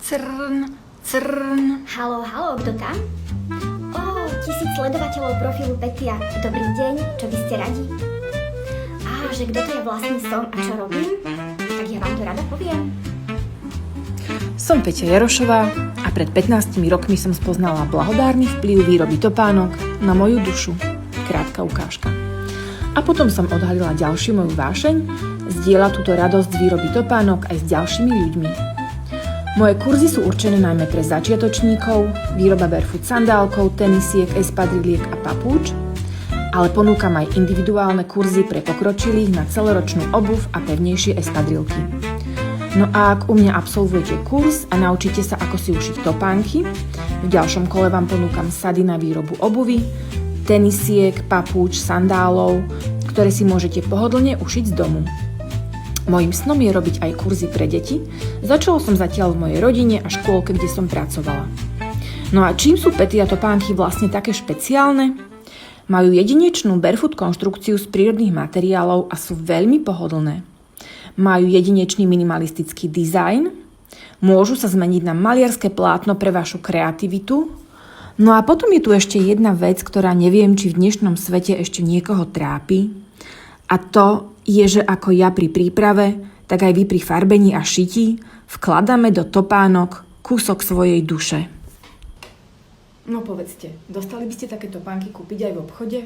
Crn, crn. Haló, kto tam? 1000 sledovateľov profilu Petia. Dobrý deň, čo by ste radi? Že kto to ja vlastne som a čo robím? Tak ja vám to rada poviem. Som Peťa Jarošová a pred 15 rokmi som spoznala blahodárny vplyv výroby topánok na moju dušu. Krátka ukážka. A potom som odhalila ďalšiu moju vášeň, zdieľa túto radosť z výroby topánok aj s ďalšími ľuďmi. Moje kurzy sú určené najmä pre začiatočníkov, výroba barefoot sandálkov, tenisiek, espadriliek a papúč, ale ponúkam aj individuálne kurzy pre pokročilých na celoročnú obuv a pevnejšie espadrilky. No a ak u mňa absolvujete kurz a naučíte sa, ako si ušiť topánky, v ďalšom kole vám ponúkam sady na výrobu obuvy, tenisiek, papúč, sandálov, ktoré si môžete pohodlne ušiť z domu. Mojím snom je robiť aj kurzy pre deti. Začala som zatiaľ v mojej rodine a škôlke, kde som pracovala. No a čím sú Petia topánky vlastne také špeciálne? Majú jedinečnú barefoot konštrukciu z prírodných materiálov a sú veľmi pohodlné. Majú jedinečný minimalistický dizajn, môžu sa zmeniť na maliarské plátno pre vašu kreativitu. No a potom je tu ešte jedna vec, ktorá neviem, či v dnešnom svete ešte niekoho trápi. A to je, že ako ja pri príprave, tak aj vy pri farbení a šití vkladáme do topánok kúsok svojej duše. No povedzte, dostali by ste také topánky kúpiť aj v obchode?